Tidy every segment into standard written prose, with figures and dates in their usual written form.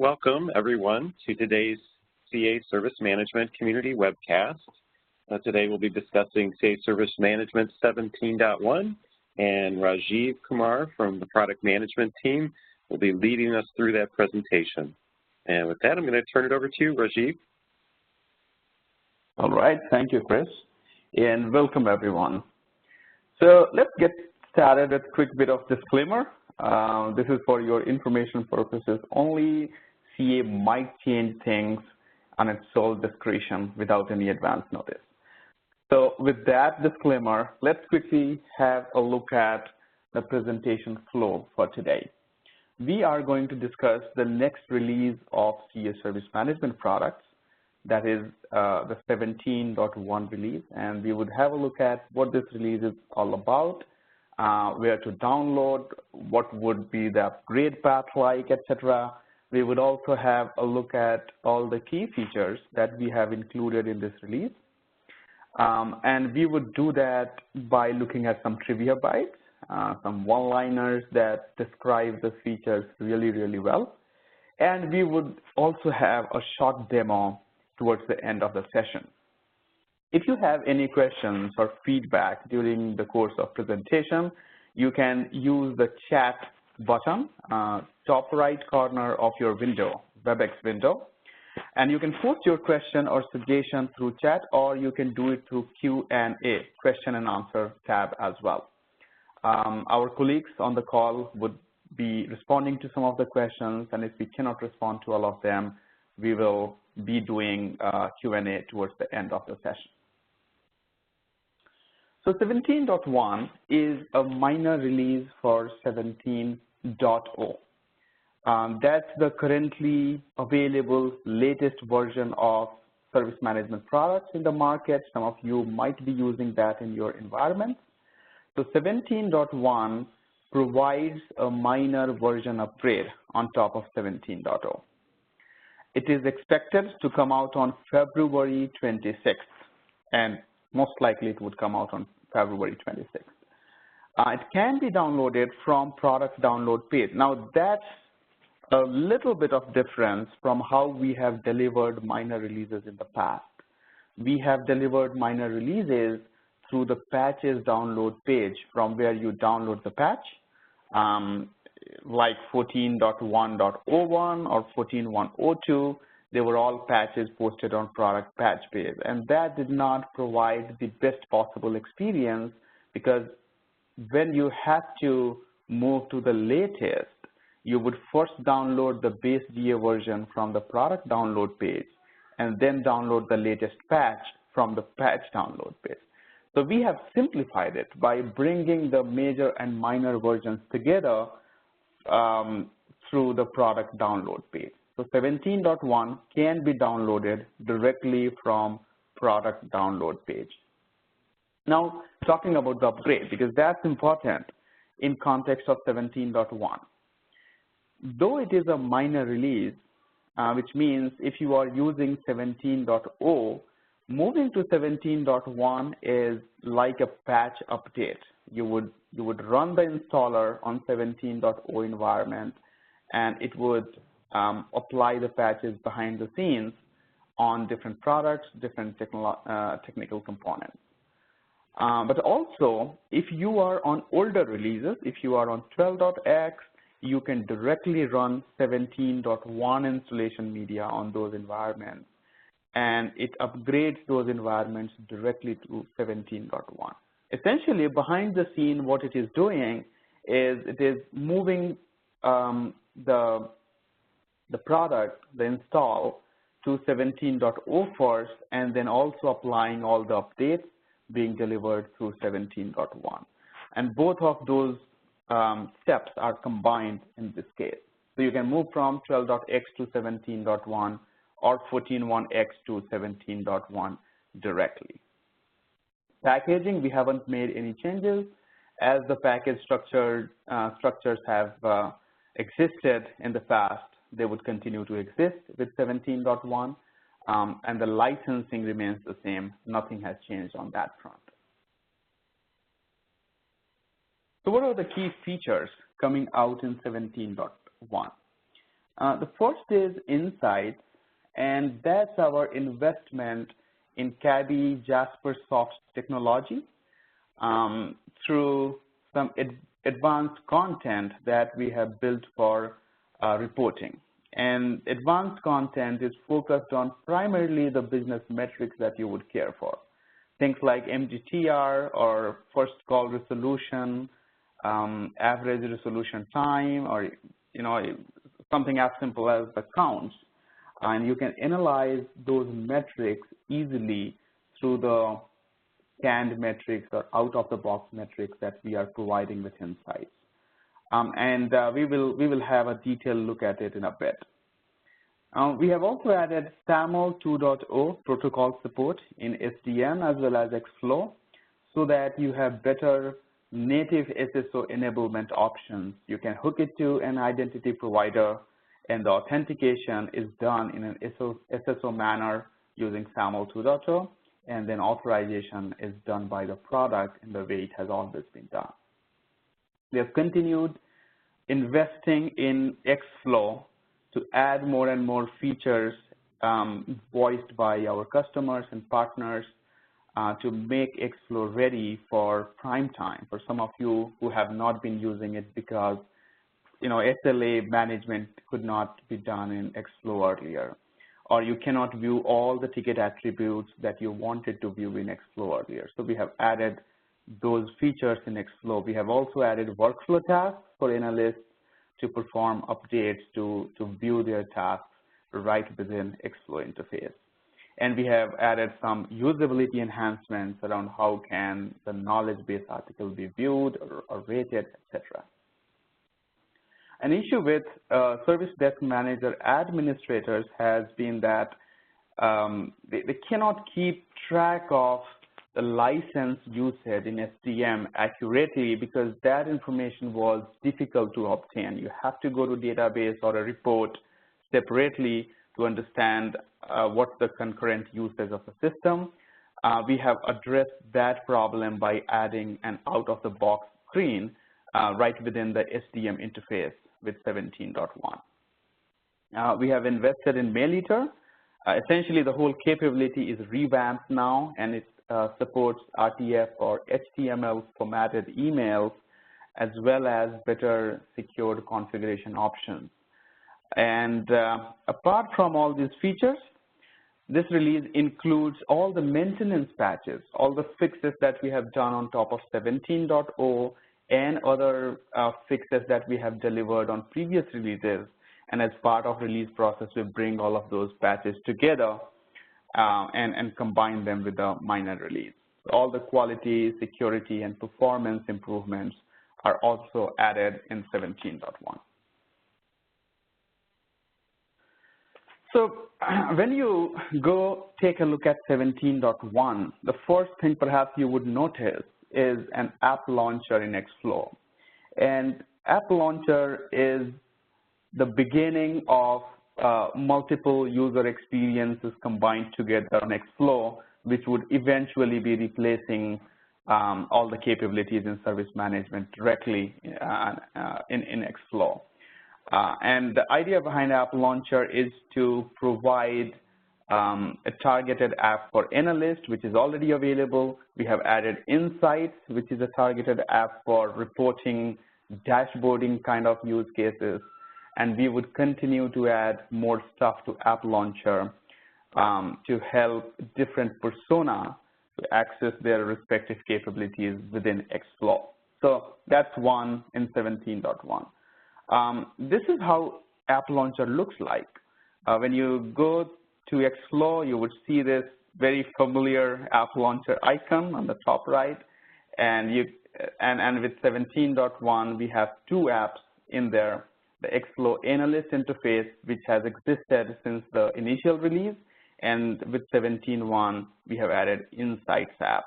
Welcome, everyone, to today's CA Service Management Community Webcast. Today we'll be discussing CA Service Management 17.1, and Rajeev Kumar from the Product Management team will be leading us through that presentation. And with that, I'm going to turn it over to you, Rajeev. All right, thank you, Chris, and welcome, everyone. So let's get started with a quick bit of disclaimer. This is for your information purposes only. CA might change things on its sole discretion without any advance notice. So with that disclaimer, let's quickly have a look at the presentation flow for today. We are going to discuss the next release of CA Service Management products, that is the 17.1 release, and we would have a look at what this release is all about, where to download, what would be the upgrade path like, etc. We would also have a look at all the key features that we have included in this release. And we would do that by looking at some trivia bites, some one-liners that describe the features really, really well. And we would also have a short demo towards the end of the session. If you have any questions or feedback during the course of presentation, you can use the chat button, top right corner of your window, WebEx window, and you can post your question or suggestion through chat, or you can do it through Q&A, question and answer tab as well. Our colleagues on the call would be responding to some of the questions, and if we cannot respond to all of them, we will be doing Q&A towards the end of the session. So 17.1 is a minor release for 17.0. That's the currently available latest version of service management products in the market. Some of you might be using that in your environment. So 17.1 provides a minor version upgrade on top of 17.0. It is expected to come out on February 26th, and most likely it would come out on February 26th. It can be downloaded from product download page. Now that's a little bit of difference from how we have delivered minor releases in the past. We have delivered minor releases through the patches download page from where you download the patch, like 14.1.01 or 14.1.02. They were all patches posted on product patch page, and that did not provide the best possible experience, because when you have to move to the latest, you would first download the base GA version from the product download page and then download the latest patch from the patch download page. So we have simplified it by bringing the major and minor versions together through the product download page. So 17.1 can be downloaded directly from product download page. Now, talking about the upgrade, because that's important in context of 17.1. Though it is a minor release, which means if you are using 17.0, moving to 17.1 is like a patch update. You would run the installer on 17.0 environment, and it would apply the patches behind the scenes on different products, different technical components. But also, if you are on older releases, if you are on 12.x, you can directly run 17.1 installation media on those environments, and it upgrades those environments directly to 17.1. Essentially, behind the scene, what it is doing is it is moving the product, the install, to 17.0 first, and then also applying all the updates being delivered through 17.1. And both of those steps are combined in this case. So you can move from 12.x to 17.1 or 14.1x to 17.1 directly. Packaging, we haven't made any changes, as the package structures have existed in the past. They would continue to exist with 17.1, and the licensing remains the same. Nothing has changed on that front. So what are the key features coming out in 17.1? The first is insights, and that's our investment in CABI JasperSoft technology through some advanced content that we have built for reporting. And advanced content is focused on primarily the business metrics that you would care for. Things like MTTR or first call resolution, average resolution time, or something as simple as the counts. And you can analyze those metrics easily through the canned metrics or out-of-the-box metrics that we are providing with Insights. We will have a detailed look at it in a bit. We have also added SAML 2.0 protocol support in SDM as well as Xflow so that you have better native SSO enablement options. You can hook it to an identity provider, and the authentication is done in an SSO manner using SAML 2.0, and then authorization is done by the product in the way it has always been done. We have continued investing in Xflow to add more and more features voiced by our customers and partners to make Xflow ready for prime time for some of you who have not been using it because SLA management could not be done in Xflow earlier, or you cannot view all the ticket attributes that you wanted to view in Xflow earlier. So we have added those features in Xflow. We have also added workflow tasks for analysts to perform updates to view their tasks right within Xflow interface. And we have added some usability enhancements around how can the knowledge base article be viewed or rated, etc. An issue with Service Desk Manager administrators has been that they cannot keep track of the license usage in SDM accurately because that information was difficult to obtain. You have to go to database or a report separately to understand what's the concurrent usage of the system. We have addressed that problem by adding an out-of-the-box screen right within the SDM interface with 17.1. We have invested in MailEater. Essentially, the whole capability is revamped now, and it supports RTF or HTML formatted emails, as well as better secured configuration options. And apart from all these features, this release includes all the maintenance patches, all the fixes that we have done on top of 17.0 and other fixes that we have delivered on previous releases. And as part of release process, we bring all of those patches together and combine them with a minor release. All the quality, security, and performance improvements are also added in 17.1. So when you go take a look at 17.1, the first thing perhaps you would notice is an app launcher in Xflow. And app launcher is the beginning of multiple user experiences combined together on Xflow, which would eventually be replacing all the capabilities in service management directly in Xflow. And the idea behind App Launcher is to provide a targeted app for analysts, which is already available. We have added Insights, which is a targeted app for reporting, dashboarding kind of use cases. And we would continue to add more stuff to App Launcher to help different persona to access their respective capabilities within Xflow. So that's one in 17.1. This is how App Launcher looks like. When you go to Xflow, you would see this very familiar App Launcher icon on the top right. And with 17.1, we have two apps in there. The Xflow Analyst interface, which has existed since the initial release, and with 17.1, we have added Insights app.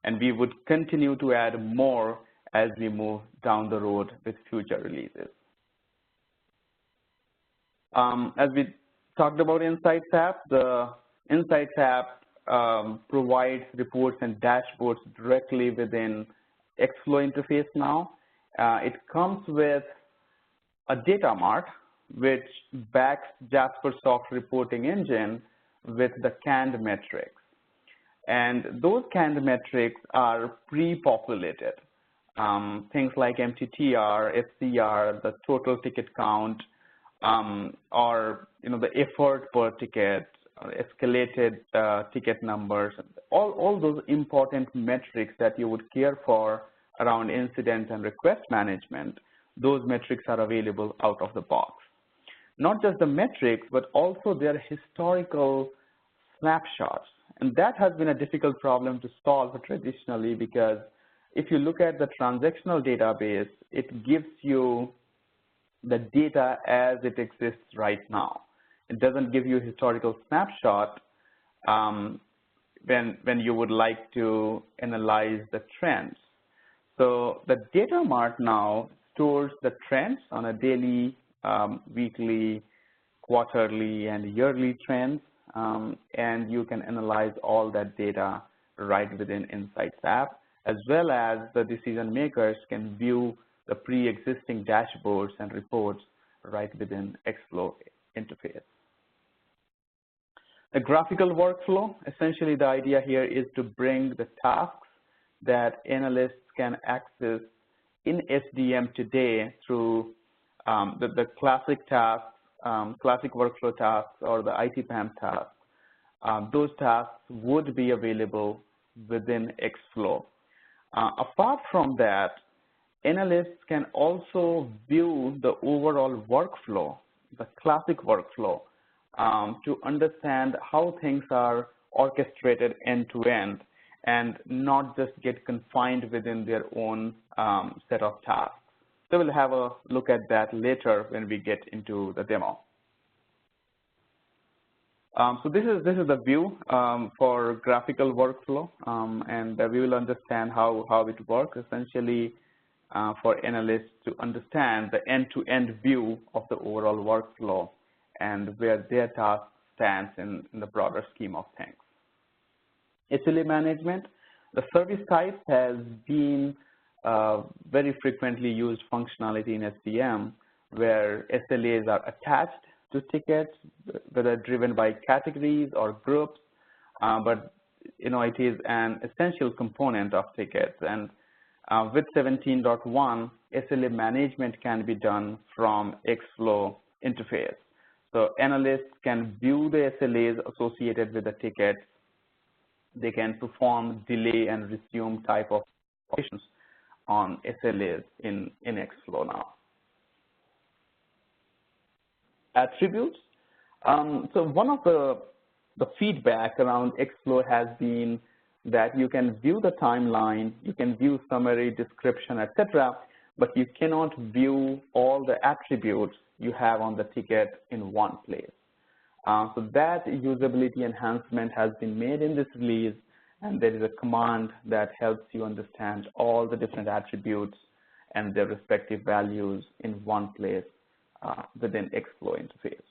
And we would continue to add more as we move down the road with future releases. As we talked about Insights app, the Insights app provides reports and dashboards directly within Xflow interface now. It comes with a data mart, which backs JasperSoft reporting engine with the canned metrics. And those canned metrics are pre-populated. Things like MTTR, FCR, the total ticket count, or the effort per ticket, escalated ticket numbers, all those important metrics that you would care for around incident and request management, those metrics are available out of the box. Not just the metrics, but also their historical snapshots. And that has been a difficult problem to solve traditionally, because if you look at the transactional database, it gives you the data as it exists right now. It doesn't give you a historical snapshot when you would like to analyze the trends. So the data mart now stores the trends on a daily, weekly, quarterly, and yearly trends, and you can analyze all that data right within Insights app, as well as the decision makers can view the pre-existing dashboards and reports right within Xflow interface. The graphical workflow, essentially the idea here is to bring the tasks that analysts can access in SDM today through the classic tasks, classic workflow tasks, or the ITPAM tasks. Those tasks would be available within Xflow. Apart from that, analysts can also view the overall workflow, the classic workflow, to understand how things are orchestrated end-to-end and not just get confined within their own set of tasks. So we'll have a look at that later when we get into the demo. So this is the view for graphical workflow, and we will understand how it works, essentially for analysts to understand the end-to-end view of the overall workflow and where their task stands in the broader scheme of things. SLA management, the service type has been very frequently used functionality in SCM, where SLAs are attached to tickets, whether driven by categories or groups, but it is an essential component of tickets. And with 17.1, SLA management can be done from Xflow interface. So analysts can view the SLAs associated with the tickets. They can perform delay and resume type of operations on SLAs in Xflow now. Attributes. So one of the feedback around Xflow has been that you can view the timeline, you can view summary, description, etc., but you cannot view all the attributes you have on the ticket in one place. So that usability enhancement has been made in this release, and there is a command that helps you understand all the different attributes and their respective values in one place within Xflow interface.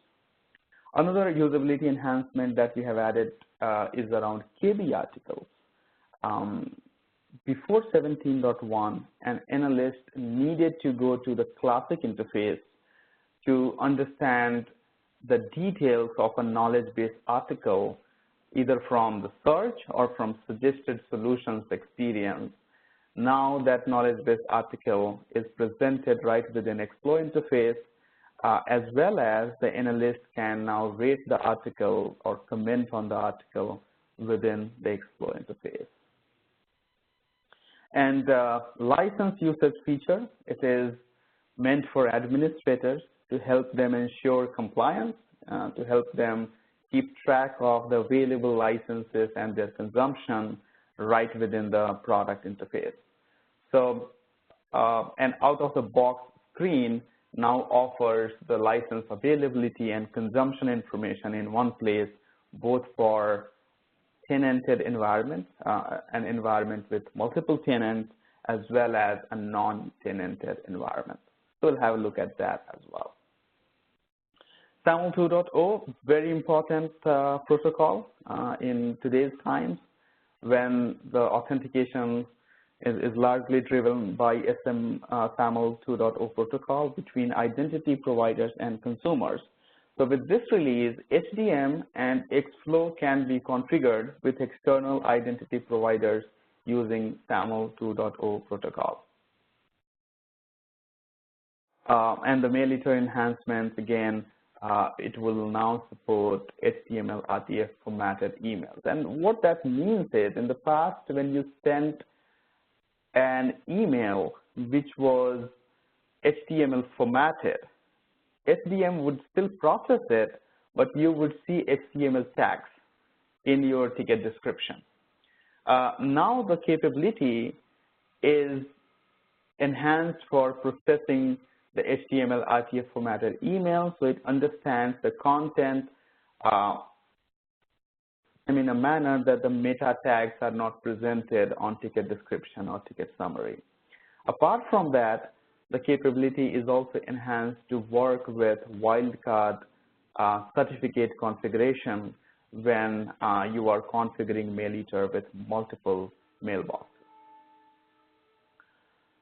Another usability enhancement that we have added is around KB articles. Before 17.1, an analyst needed to go to the classic interface to understand the details of a knowledge-based article, either from the search or from suggested solutions experience. Now that knowledge-based article is presented right within Xflow interface, as well as the analyst can now rate the article or comment on the article within the Xflow interface. And license usage feature, it is meant for administrators to help them ensure compliance, to help them keep track of the available licenses and their consumption right within the product interface. So an out-of-the-box screen now offers the license availability and consumption information in one place, both for tenanted environments, an environment with multiple tenants, as well as a non-tenanted environment. So we'll have a look at that as well. SAML 2.0, very important protocol in today's times when the authentication is largely driven by SAML 2.0 protocol between identity providers and consumers. So with this release, HDM and Xflow can be configured with external identity providers using SAML 2.0 protocol. And the MailEater enhancements, again, it will now support HTML RTF formatted emails. And what that means is, in the past, when you sent an email which was HTML formatted, HDM would still process it, but you would see HTML tags in your ticket description. Now the capability is enhanced for processing the HTML RTF formatted email, so it understands the content in a manner that the meta tags are not presented on ticket description or ticket summary. Apart from that, the capability is also enhanced to work with wildcard certificate configuration when you are configuring MailEater with multiple mailboxes.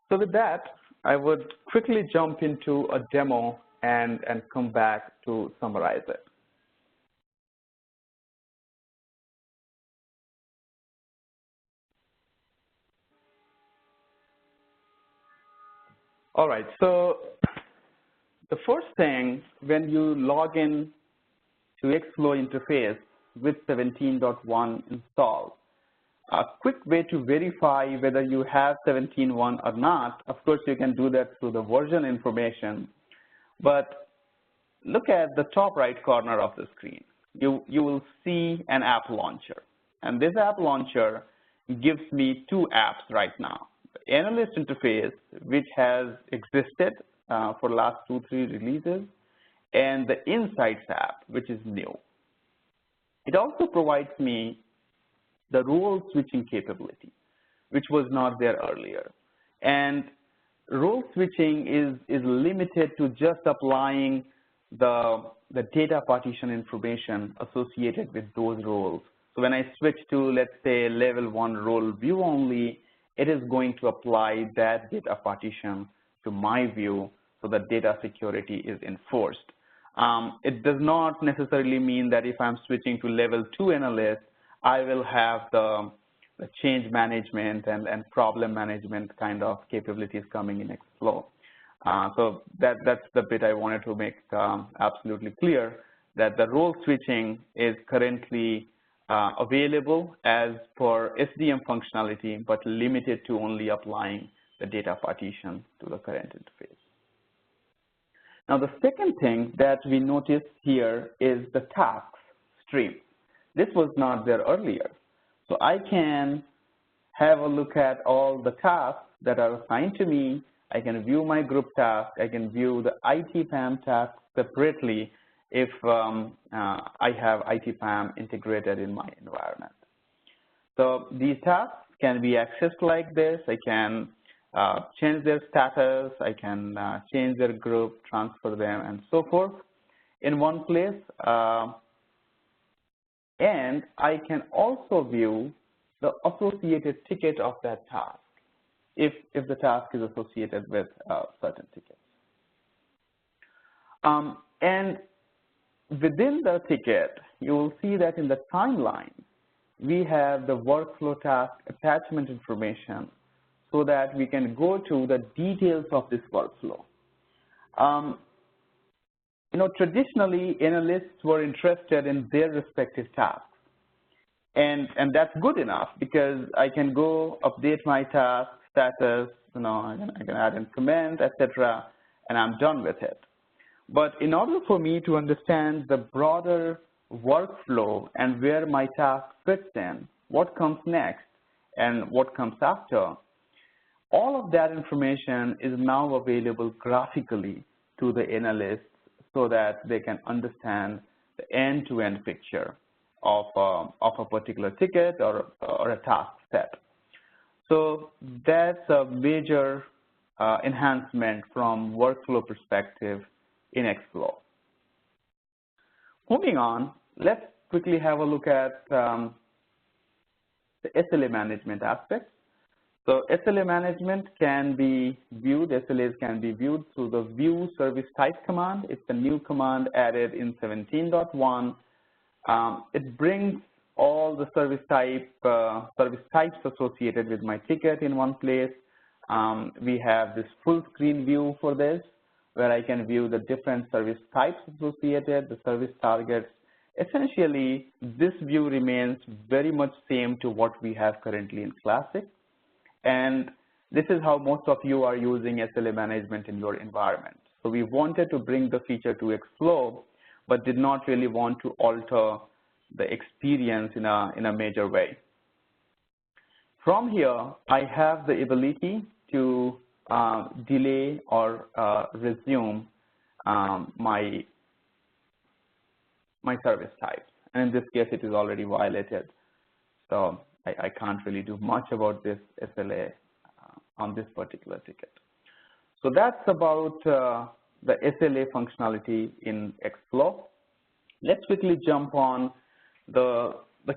So with that, I would quickly jump into a demo and come back to summarize it. All right, so the first thing, when you log in to Xflow interface with 17.1 installed, a quick way to verify whether you have 17.1 or not, of course, you can do that through the version information, but look at the top right corner of the screen. You will see an app launcher, and this app launcher gives me two apps right now. The analyst interface, which has existed for the last 2-3 releases, and the Insights app, which is new. It also provides me the role switching capability, which was not there earlier. And role switching is limited to just applying the data partition information associated with those roles. So when I switch to, let's say, level 1 role view only, it is going to apply that data partition to my view so that data security is enforced. It does not necessarily mean that if I'm switching to level 2 analyst, I will have the change management and problem management kind of capabilities coming in Xflow. So that's the bit I wanted to make absolutely clear, that the role switching is currently available as for SDM functionality, but limited to only applying the data partition to the current interface. Now, the second thing that we notice here is the tasks stream. This was not there earlier. So I can have a look at all the tasks that are assigned to me. I can view my group task. I can view the ITPAM task separately if I have ITPAM integrated in my environment. So these tasks can be accessed like this. I can change their status. I can change their group, transfer them, and so forth in one place. And I can also view the associated ticket of that task if the task is associated with certain tickets. And within the ticket, you will see that in the timeline, we have the workflow task attachment information so that we can go to the details of this workflow. Traditionally, analysts were interested in their respective tasks. And that's good enough because I can go update my task status, I can add and comment, etc., and I'm done with it. But in order for me to understand the broader workflow and where my task fits in, what comes next and what comes after, all of that information is now available graphically to the analysts so that they can understand the end-to-end picture of a particular ticket or a task set. So that's a major enhancement from workflow perspective in Xflow. Moving on, let's quickly have a look at the SLA management aspect. So SLA management can be viewed, SLAs can be viewed through the view service type command. It's a new command added in 17.1. It brings all the service types associated with my ticket in one place. We have this full screen view for this, where I can view the different service types associated, the service targets. Essentially, this view remains very much same to what we have currently in Classic. And this is how most of you are using SLA management in your environment. So we wanted to bring the feature to Explore, but did not really want to alter the experience in a major way. From here, I have the ability to delay or resume my service type. And in this case, it is already violated. So I can't really do much about this SLA on this particular ticket. So that's about the SLA functionality in Explore. Let's quickly jump on the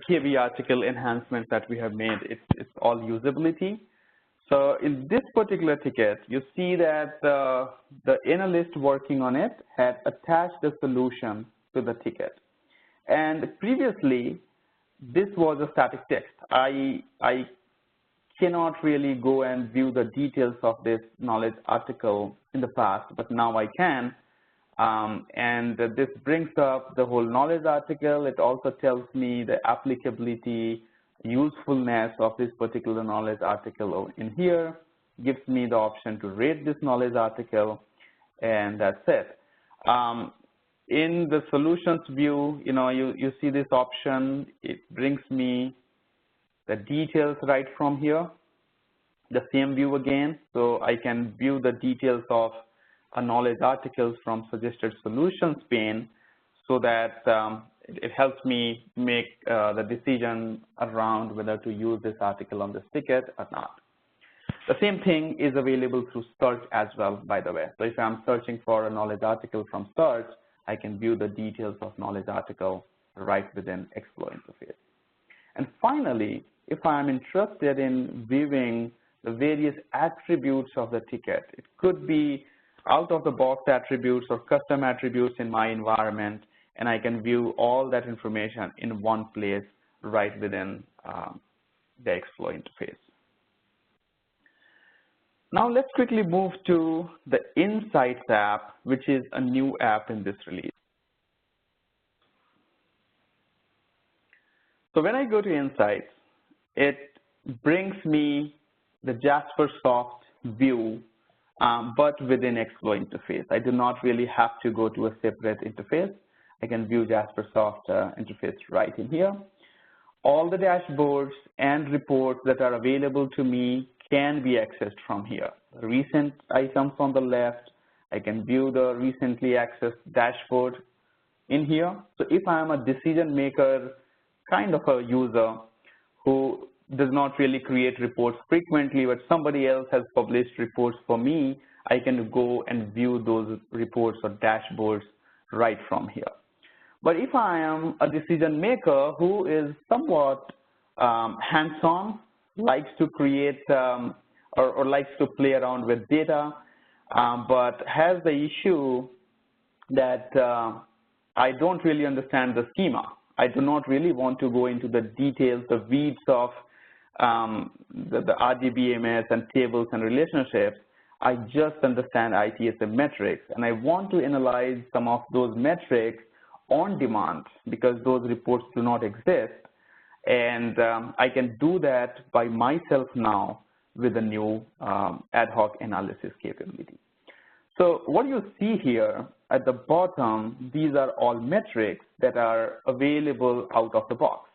KB article enhancements that we have made. It's all usability. So in this particular ticket, you see that the analyst working on it had attached the solution to the ticket. And previously, this was a static text. I cannot really go and view the details of this knowledge article in the past, but now I can. And this brings up the whole knowledge article. It also tells me the applicability, usefulness of this particular knowledge article in here, gives me the option to rate this knowledge article, and that's it. In the solutions view, you see this option. It brings me the details right from here, the same view again. So I can view the details of a knowledge articles from suggested solutions pane, so that it helps me make the decision around whether to use this article on this ticket or not. The same thing is available through search as well, by the way. So if I'm searching for a knowledge article from search, I can view the details of knowledge article right within Explore interface. And finally, if I'm interested in viewing the various attributes of the ticket, it could be out-of-the-box attributes or custom attributes in my environment, and I can view all that information in one place right within the Explore interface. Now let's quickly move to the Insights app, which is a new app in this release. So when I go to Insights, it brings me the JasperSoft view, but within Explore interface. I do not really have to go to a separate interface. I can view JasperSoft interface right in here. All the dashboards and reports that are available to me can be accessed from here. Recent items on the left, I can view the recently accessed dashboard in here. So if I am a decision maker kind of a user who does not really create reports frequently, but somebody else has published reports for me, I can go and view those reports or dashboards right from here. But if I am a decision maker who is somewhat hands-on, likes to create or likes to play around with data, but has the issue that I don't really understand the schema. I do not really want to go into the details, the weeds of the RDBMS and tables and relationships. I just understand ITSM metrics, and I want to analyze some of those metrics on demand because those reports do not exist. And I can do that by myself now with a new ad hoc analysis capability. So what you see here at the bottom, these are all metrics that are available out of the box.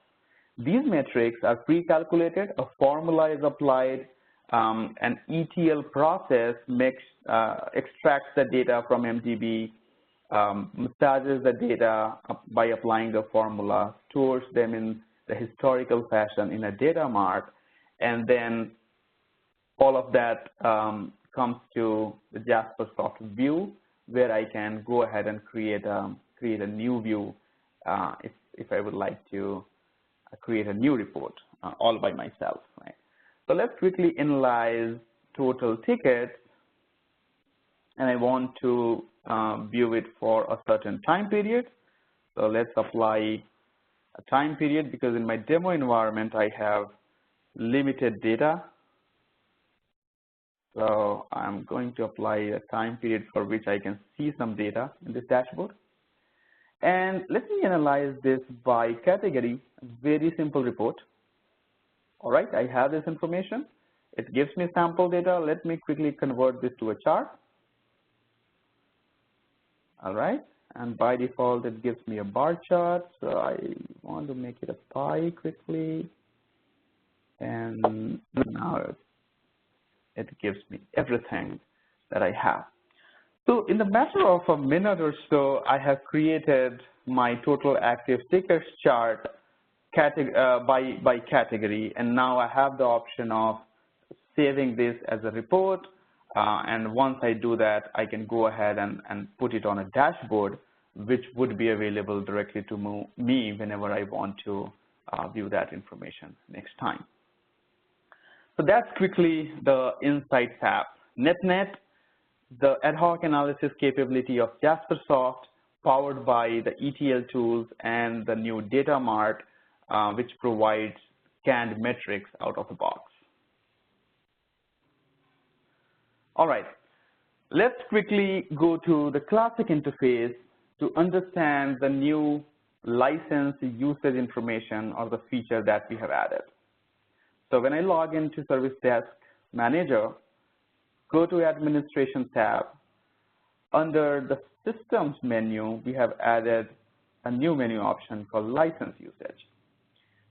These metrics are pre-calculated, a formula is applied, an ETL process extracts the data from MDB, massages the data by applying the formula, stores them in the historical fashion in a data mart, and then all of that comes to the JasperSoft view, where I can go ahead and create a new view if I would like to create a new report all by myself. Right? So let's quickly analyze total tickets, and I want to view it for a certain time period. So let's apply a time period, because in my demo environment I have limited data. So I'm going to apply a time period for which I can see some data in this dashboard. And let me analyze this by category. Very simple report. All right, I have this information. It gives me sample data. Let me quickly convert this to a chart. All right, and by default it gives me a bar chart. So I want to make it a pie quickly. And now it gives me everything that I have. So in the matter of a minute or so, I have created my total active tickets chart by category, and now I have the option of saving this as a report, and once I do that, I can go ahead and put it on a dashboard, which would be available directly to me whenever I want to view that information next time. So that's quickly the Insights app. Net, the ad hoc analysis capability of JasperSoft, powered by the ETL tools and the new Data Mart, which provides scanned metrics out of the box. All right, let's quickly go to the classic interface to understand the new license usage information or the feature that we have added. So when I log into Service Desk Manager, go to Administration tab. Under the Systems menu, we have added a new menu option called License Usage.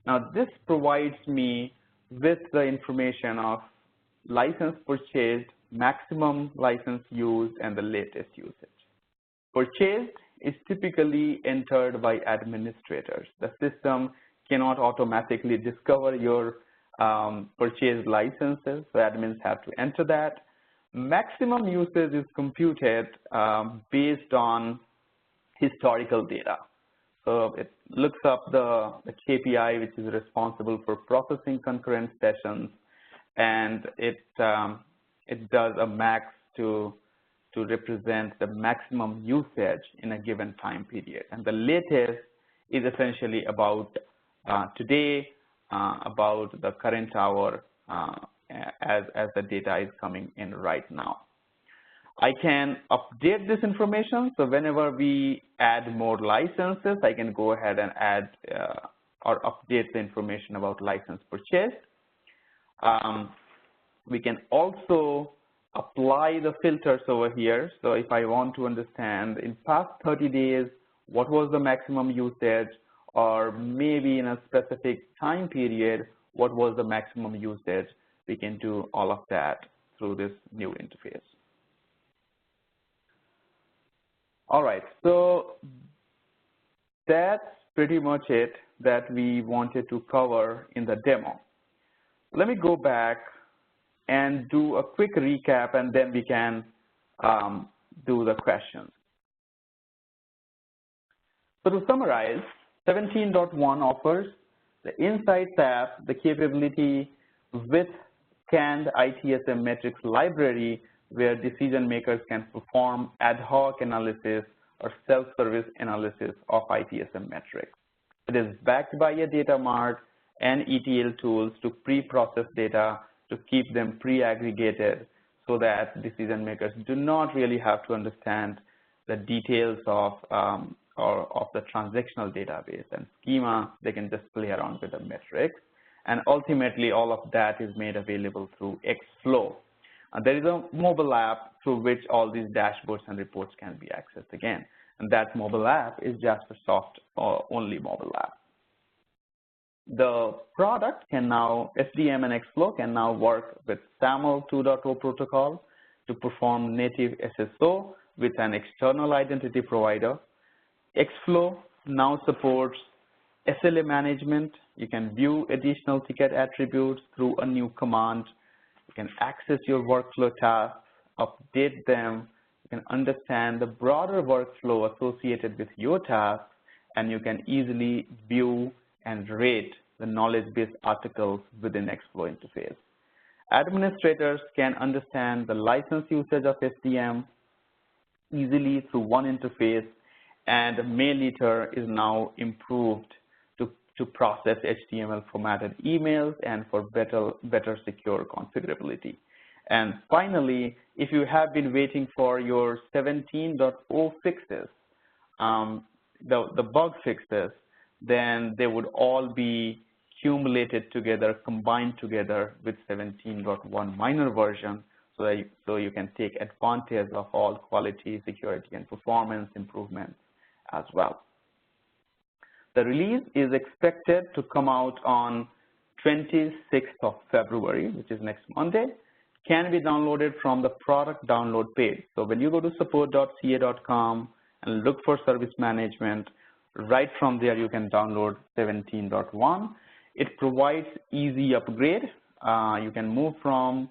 Now this provides me with the information of license purchased, maximum license used, and the latest usage. Purchased is typically entered by administrators. The system cannot automatically discover your purchased licenses, so admins have to enter that. Maximum usage is computed based on historical data. So it looks up the KPI, which is responsible for processing concurrent sessions, and it does a max to represent the maximum usage in a given time period. And the latest is essentially about today, about the current hour, as the data is coming in right now. I can update this information, so whenever we add more licenses, I can go ahead and add or update the information about license purchased. We can also apply the filters over here. So if I want to understand in past 30 days, what was the maximum usage, or maybe in a specific time period, what was the maximum usage, we can do all of that through this new interface. All right, so that's pretty much it that we wanted to cover in the demo. Let me go back and do a quick recap, and then we can do the questions. So to summarize, 17.1 offers the Insights app, the capability with scanned ITSM metrics library, where decision makers can perform ad hoc analysis or self-service analysis of ITSM metrics. It is backed by a data mart and ETL tools to pre-process data, to keep them pre-aggregated, so that decision makers do not really have to understand the details of the transactional database and schema. They can just play around with the metrics. And ultimately, all of that is made available through Xflow. There is a mobile app through which all these dashboards and reports can be accessed again. And that mobile app is JasperSoft only mobile app. The product can now, SDM and Xflow can now work with SAML 2.0 protocol to perform native SSO with an external identity provider. Xflow now supports SLA management. You can view additional ticket attributes through a new command. You can access your workflow tasks, update them. You can understand the broader workflow associated with your tasks, and you can easily view and rate the knowledge-based articles within Xflow interface. Administrators can understand the license usage of HTML easily through one interface, and MailEater is now improved to process HTML formatted emails and for better secure configurability. And finally, if you have been waiting for your 17.0 fixes, the bug fixes, then they would all be accumulated together, combined together with 17.1 minor version, so you can take advantage of all quality, security, and performance improvements as well. The release is expected to come out on 26th of February, which is next Monday. Can be downloaded from the product download page. So when you go to support.ca.com and look for service management, right from there you can download 17.1. It provides easy upgrade. You can move from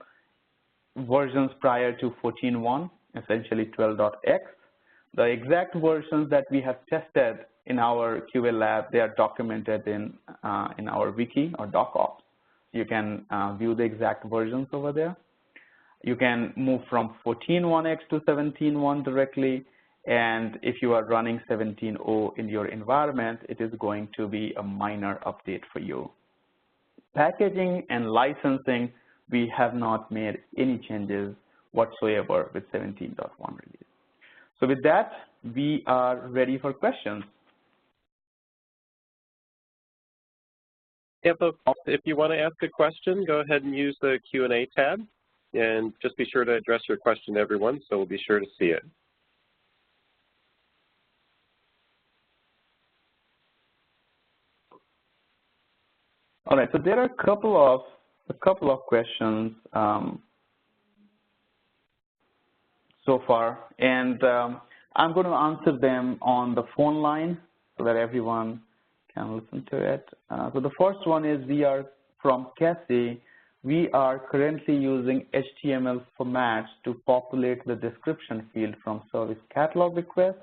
versions prior to 14.1, essentially 12.x. The exact versions that we have tested in our QA lab, they are documented in our wiki or doc-ops. You can view the exact versions over there. You can move from 14.1x to 17.1 directly, and if you are running 17.0 in your environment, it is going to be a minor update for you. Packaging and licensing, we have not made any changes whatsoever with 17.1 release. So with that, we are ready for questions. Yeah, folks, if you want to ask a question, go ahead and use the Q&A tab, and just be sure to address your question to everyone, so we'll be sure to see it. All right, so there are a couple of questions so far, and I'm going to answer them on the phone line so that everyone can listen to it. So the first one is from Cassie. We are currently using HTML formats to populate the description field from service catalog request,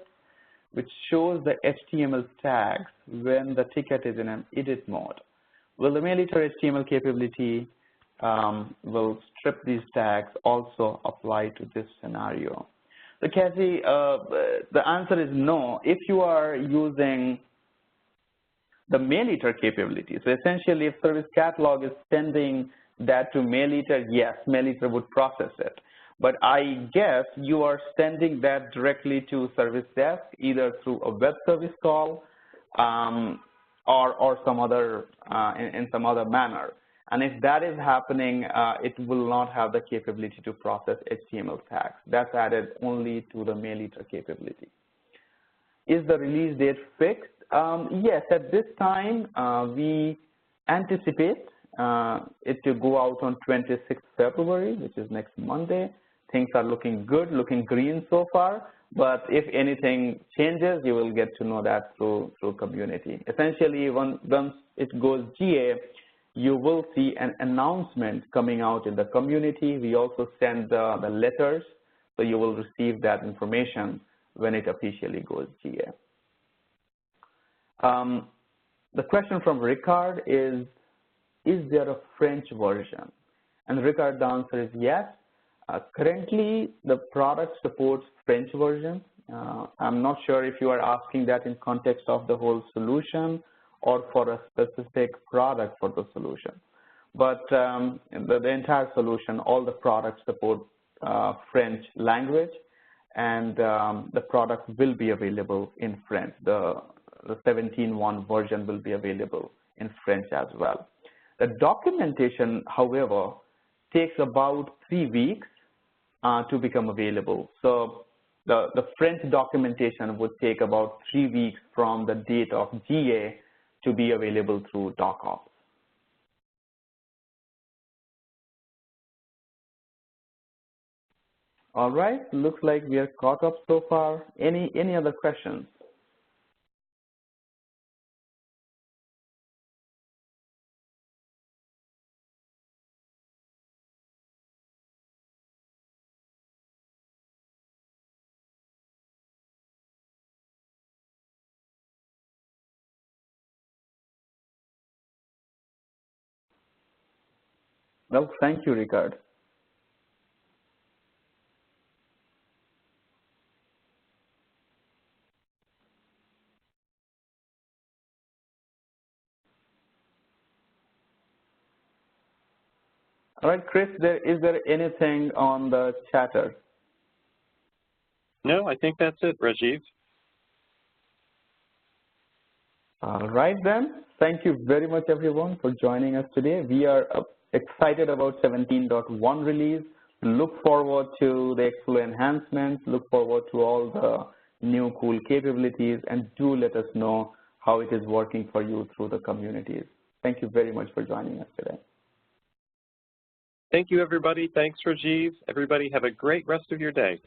which shows the HTML tags when the ticket is in an edit mode. Will the MailEater HTML capability will strip these tags also apply to this scenario? So Cassie, the answer is no. If you are using the MailEater capability, so essentially if service catalog is sending that to MailEater, yes, MailEater would process it. But I guess you are sending that directly to service desk, either through a web service call or some other in some other manner. And if that is happening, it will not have the capability to process HTML tags. That's added only to the MailEater capability. Is the release date fixed? Yes, at this time, we anticipate it to go out on 26th February, which is next Monday. Things are looking good, looking green so far. But if anything changes, you will get to know that through community. Essentially, once it goes GA, you will see an announcement coming out in the community. We also send the letters, so you will receive that information when it officially goes GA. The question from Ricard is there a French version? And Ricard, the answer is yes. Currently, the product supports French version. I'm not sure if you are asking that in context of the whole solution or for a specific product for the solution. But the entire solution, all the products support French language, and the product will be available in French. The 17.1 version will be available in French as well. The documentation, however, takes about 3 weeks to become available. So the French documentation would take about 3 weeks from the date of GA to be available through doc-ops. All right, looks like we are caught up so far. Any other questions? Well, thank you, Ricard. All right, Chris, is there anything on the chatter? No, I think that's it, Rajeev. All right, then. Thank you very much, everyone, for joining us today. We are excited about 17.1 release. Look forward to the Workflow enhancements. Look forward to all the new cool capabilities, and do let us know how it is working for you through the communities. Thank you very much for joining us today. Thank you, everybody. Thanks, Rajeev. Everybody have a great rest of your day.